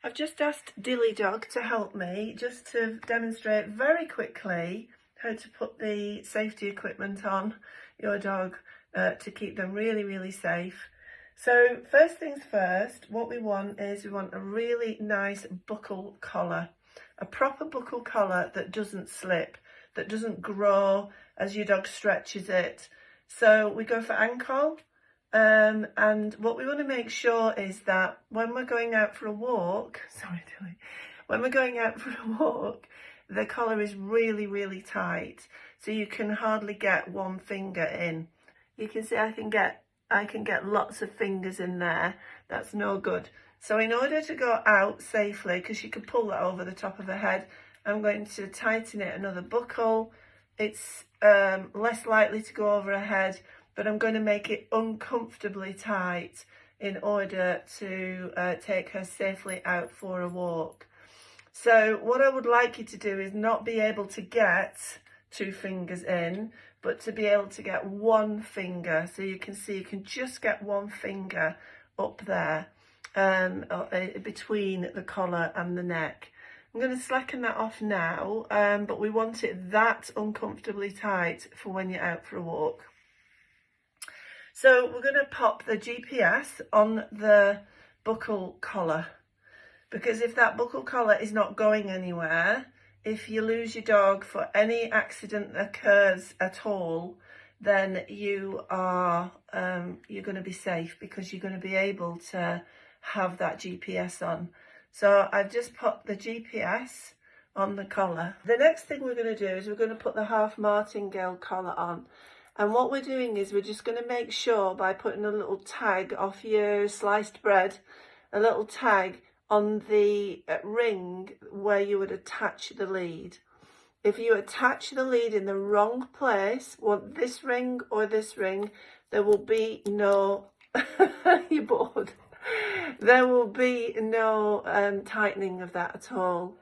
I've just asked Dilly Dog to help me just to demonstrate very quickly how to put the safety equipment on your dog to keep them really safe. So first things first, what we want is we want a really nice buckle collar, a proper buckle collar that doesn't slip, that doesn't grow as your dog stretches it. So we go for ankle. And what we want to make sure is that when we're going out for a walk, when we're going out for a walk, the collar is really tight, so you can hardly get one finger in. You can see I can get lots of fingers in there. That's no good. So in order to go out safely, because you can pull that over the top of the head, I'm going to tighten it another buckle. It's less likely to go over her head, but I'm going to make it uncomfortably tight in order to take her safely out for a walk. So what I would like you to do is not be able to get two fingers in, but to be able to get one finger. So you can see you can just get one finger up there between the collar and the neck. I'm going to slacken that off now, but we want it that uncomfortably tight for when you're out for a walk. So we're going to pop the GPS on the buckle collar, because if that buckle collar is not going anywhere, if you lose your dog for any accident that occurs at all, then you are you're going to be safe, because you're going to be able to have that GPS on. So I've just put the GPS on the collar. The next thing we're going to do is we're going to put the half martingale collar on. And what we're doing is we're just going to make sure by putting a little tag off your sliced bread, a little tag on the ring where you would attach the lead. If you attach the lead in the wrong place, this ring or this ring, there will be no, you're bored. There will be no tightening of that at all.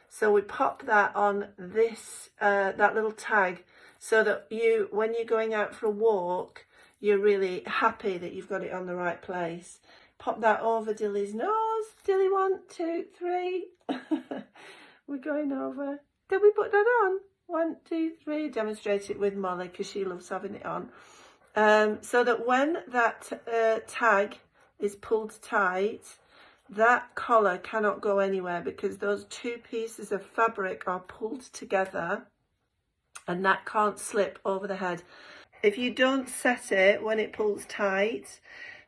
So we pop that on this, that little tag, so that when you're going out for a walk, you're really happy that you've got it on the right place. Pop that over Dilly's nose. Dilly, 1, 2, 3. We're going over. Did we put that on? 1, 2, 3. Demonstrate it with Molly, because she loves having it on. So that when that tag is pulled tight, that collar cannot go anywhere, because those two pieces of fabric are pulled together and that can't slip over the head. If you don't set it when it pulls tight,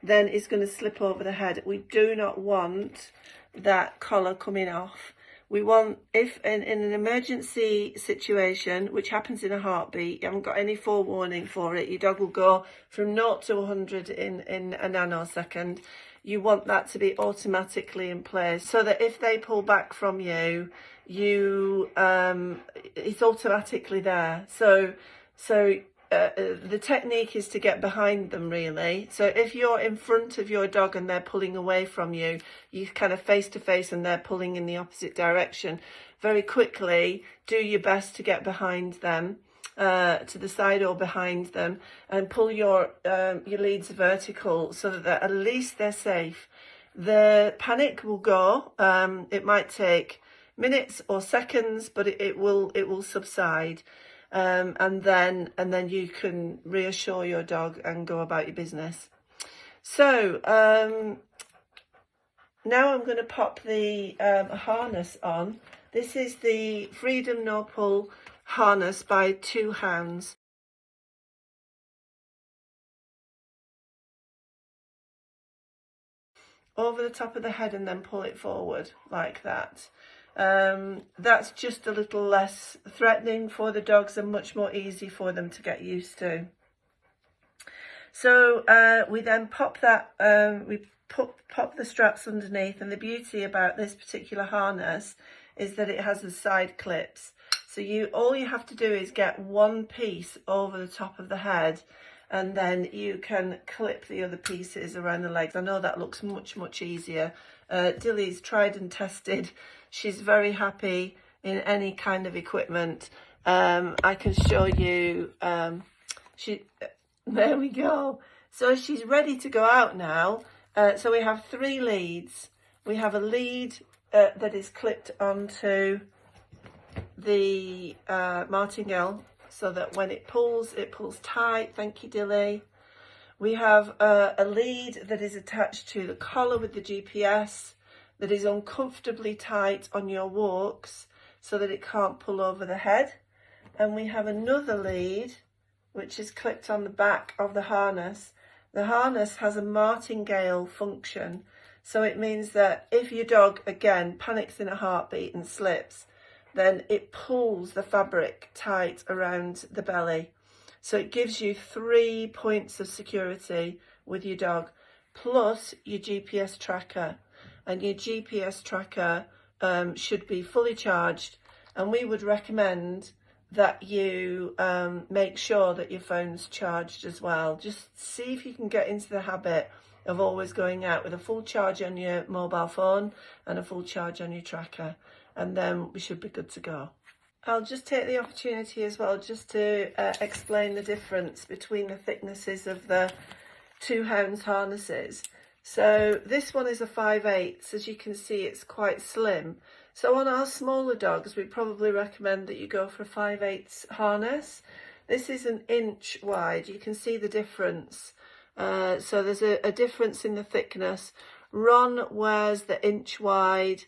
then it's going to slip over the head. We do not want that collar coming off. We want, if in an emergency situation, which happens in a heartbeat, you haven't got any forewarning for it, your dog will go from 0 to 100 in a nanosecond. You want that to be automatically in place, so that if they pull back from you, it's automatically there. So the technique is to get behind them, really. So if you're in front of your dog and they're pulling away from you, you kind of face to face and they're pulling in the opposite direction, very quickly do your best to get behind them, to the side or behind them, and pull your leads vertical, so that at least they're safe. The panic will go. It might take minutes or seconds, but it will subside. And then you can reassure your dog and go about your business. So now I'm going to pop the harness on. This is the Freedom No Pull harness by 2 Hounds. Over the top of the head and then pull it forward like that. That's just a little less threatening for the dogs and much more easy for them to get used to. So we then pop that, pop the straps underneath, and the beauty about this particular harness is that it has the side clips. So all you have to do is get one piece over the top of the head, and then you can clip the other pieces around the legs. I know that looks much easier. Dilly's tried and tested. She's very happy in any kind of equipment. I can show you, there we go. So she's ready to go out now. So we have 3 leads. We have a lead that is clipped onto the martingale, so that when it pulls tight. Thank you, Dilly. We have a lead that is attached to the collar with the GPS that is uncomfortably tight on your walks so that it can't pull over the head. And we have another lead which is clipped on the back of the harness. The harness has a martingale function, so it means that if your dog, again, panics in a heartbeat and slips, then it pulls the fabric tight around the belly. So it gives you 3 points of security with your dog, plus your GPS tracker. And your GPS tracker should be fully charged. And we would recommend that you make sure that your phone's charged as well. Just see if you can get into the habit of always going out with a full charge on your mobile phone and a full charge on your tracker. And then we should be good to go. I'll just take the opportunity as well just to explain the difference between the thicknesses of the 2 hounds harnesses. So this one is a 5/8. As you can see, it's quite slim. So on our smaller dogs, we probably recommend that you go for a 5/8 harness. This is an inch wide. You can see the difference. So there's a difference in the thickness. Ron wears the inch wide.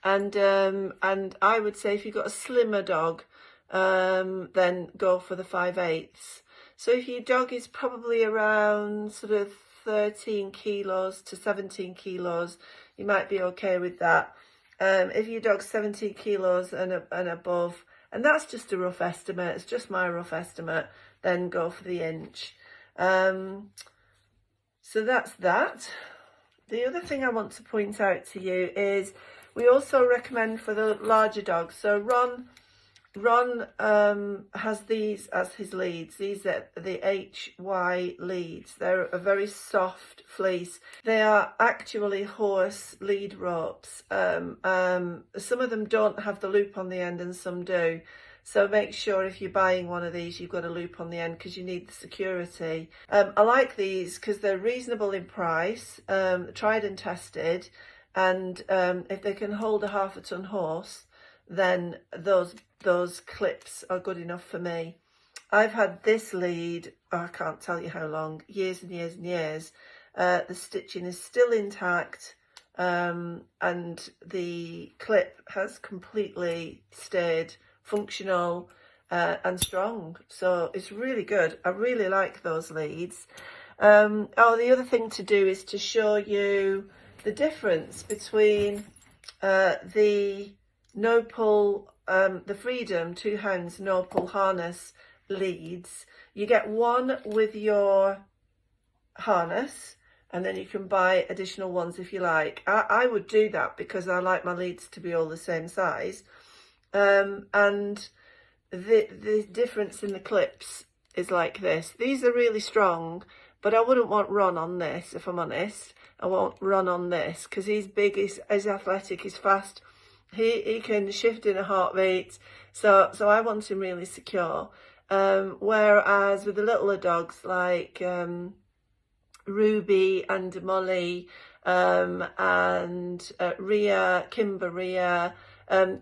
And I would say if you've got a slimmer dog, then go for the 5/8. So if your dog is probably around sort of 13 kilos to 17 kilos, you might be okay with that. If your dog's 17 kilos and above, and that's just a rough estimate, it's just my rough estimate, then go for the inch. So that's that. The other thing I want to point out to you is we also recommend for the larger dogs. So Ron has these as his leads. These are the HY leads. They're a very soft fleece. They are actually horse lead ropes. Some of them don't have the loop on the end and some do. So make sure if you're buying one of these, you've got a loop on the end because you need the security. I like these because they're reasonable in price, tried and tested. And if they can hold a 1/2 ton horse, then those clips are good enough for me. I've had this lead, I can't tell you how long, years and years and years. The stitching is still intact, and the clip has completely stayed functional and strong. So it's really good. I really like those leads. The other thing to do is to show you the difference between the no pull, the Freedom 2 hounds no pull harness leads. You get one with your harness, and then you can buy additional ones if you like. I would do that because I like my leads to be all the same size. And the difference in the clips is like this. These are really strong, but I wouldn't want Ron on this, if I'm honest. I won't run on this because he's big, he's athletic, he's fast. He can shift in a heartbeat. So I want him really secure. Whereas with the littler dogs like Ruby and Molly and Kimber Rhea,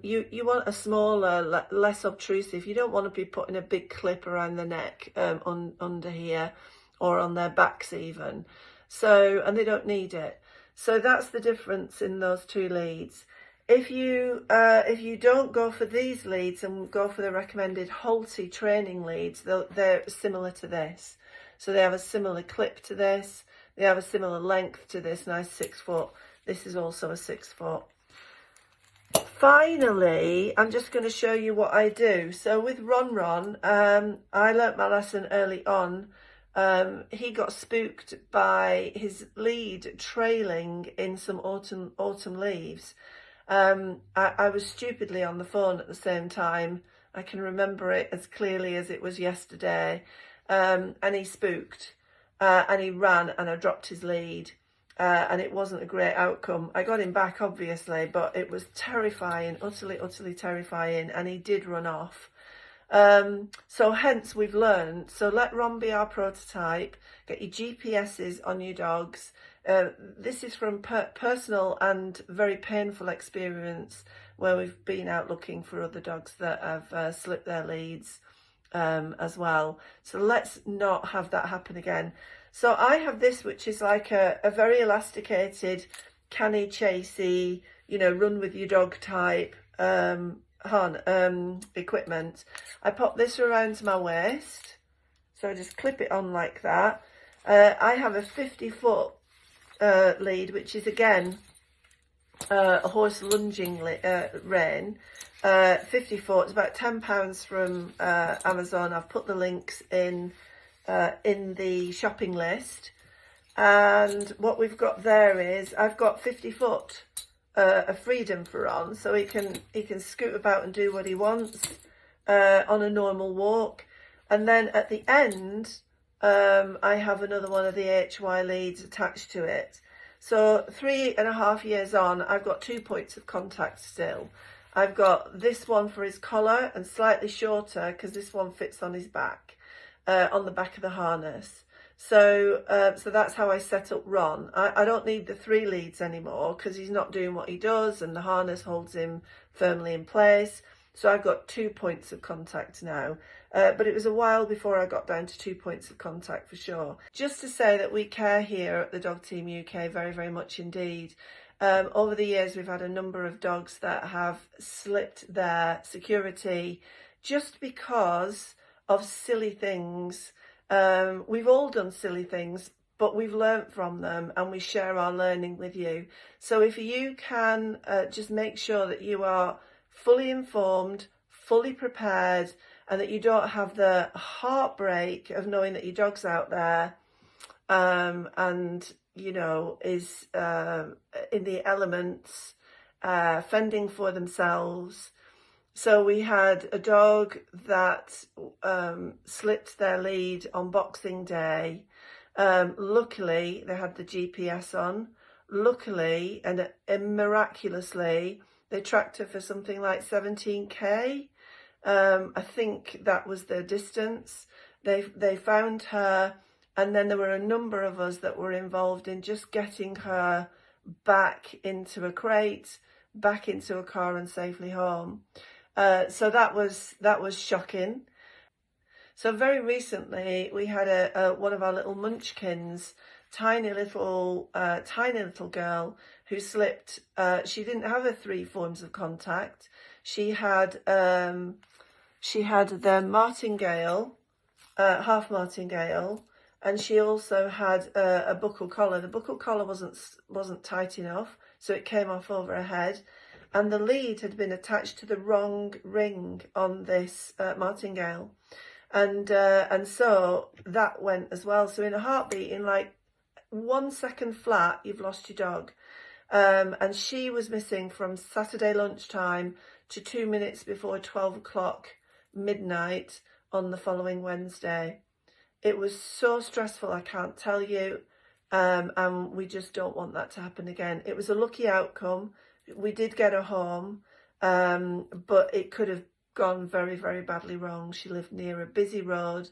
you want a smaller, less obtrusive. You don't want to be putting a big clip around the neck under here or on their backs even. So, and they don't need it. So that's the difference in those 2 leads. If you don't go for these leads and go for the recommended Halty training leads, they're similar to this. So they have a similar clip to this. They have a similar length to this, nice 6 foot. This is also a 6 foot. Finally, I'm just going to show you what I do. So with Ron, I learnt my lesson early on. He got spooked by his lead trailing in some autumn leaves. I was stupidly on the phone at the same time. I can remember it as clearly as it was yesterday. And he spooked and he ran and I dropped his lead. And it wasn't a great outcome. I got him back, obviously, but it was terrifying, utterly terrifying. And he did run off. So hence we've learned, so let Ron be our prototype, get your GPSs on your dogs, This is from personal and very painful experience where we've been out looking for other dogs that have slipped their leads as well. So let's not have that happen again. So I have this, which is like a very elasticated, canny, chasey, you know, run with your dog type equipment. I pop this around my waist, so I just clip it on like that. I have a 50-foot lead, which is again a horse lunging rein. 50 foot, it's about £10 from Amazon. I've put the links in the shopping list, and what we've got there is I've got 50 foot of freedom for Ron, so he can scoot about and do what he wants on a normal walk. And then at the end I have another one of the HY leads attached to it. So 3.5 years on, I've got 2 points of contact still. I've got this one for his collar and slightly shorter because this one fits on his back, on the back of the harness. So so that's how I set up Ron. I don't need the 3 leads anymore because he's not doing what he does and the harness holds him firmly in place. So I've got 2 points of contact now. But it was a while before I got down to 2 points of contact for sure. Just to say that we care here at the Dog Team UK very, very much indeed. Over the years, we've had a number of dogs that have slipped their security just because of silly things. We've all done silly things, but we've learnt from them and we share our learning with you. So if you can just make sure that you are fully informed, fully prepared, and that you don't have the heartbreak of knowing that your dog's out there and, you know, is in the elements, fending for themselves. So we had a dog that slipped their lead on Boxing Day. Luckily, they had the GPS on. Luckily and miraculously, they tracked her for something like 17k. I think that was the distance. They found her, and then there were a number of us that were involved in just getting her back into a crate, back into a car and safely home. So that was shocking. So very recently we had one of our little munchkins, tiny little girl who slipped. She didn't have her 3 forms of contact. She had the martingale, half martingale, and she also had a buckle collar. The buckle collar wasn't tight enough, so it came off over her head, and the lead had been attached to the wrong ring on this martingale, and so that went as well. So in a heartbeat, in like 1 second flat, you've lost your dog. And she was missing from Saturday lunchtime to 2 minutes before 12 o'clock midnight on the following Wednesday. It was so stressful, I can't tell you, and we just don't want that to happen again. It was a lucky outcome. We did get her home, but it could have gone very, very badly wrong. She lived near a busy road.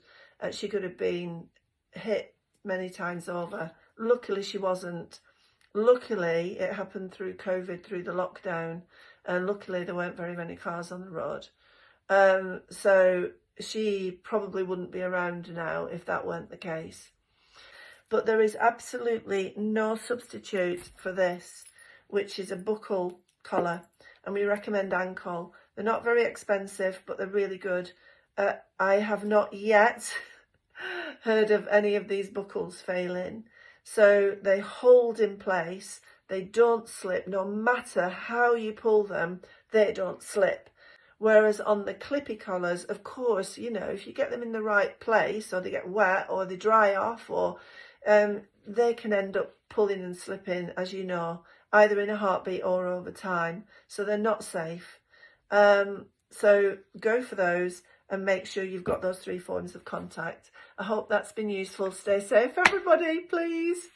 She could have been hit many times over. Luckily, she wasn't. Luckily, it happened through COVID, through the lockdown, and luckily there weren't very many cars on the road. So she probably wouldn't be around now if that weren't the case. But there is absolutely no substitute for this, which is a buckle collar, and we recommend ankle. They're not very expensive, but they're really good. I have not yet heard of any of these buckles failing. So they hold in place, they don't slip, no matter how you pull them, they don't slip. Whereas on the clippy collars, of course, you know, if you get them in the right place, or they get wet, or they dry off, or they can end up pulling and slipping, as you know, either in a heartbeat or over time. So they're not safe. So go for those and make sure you've got those 3 forms of contact. I hope that's been useful. Stay safe, everybody, please.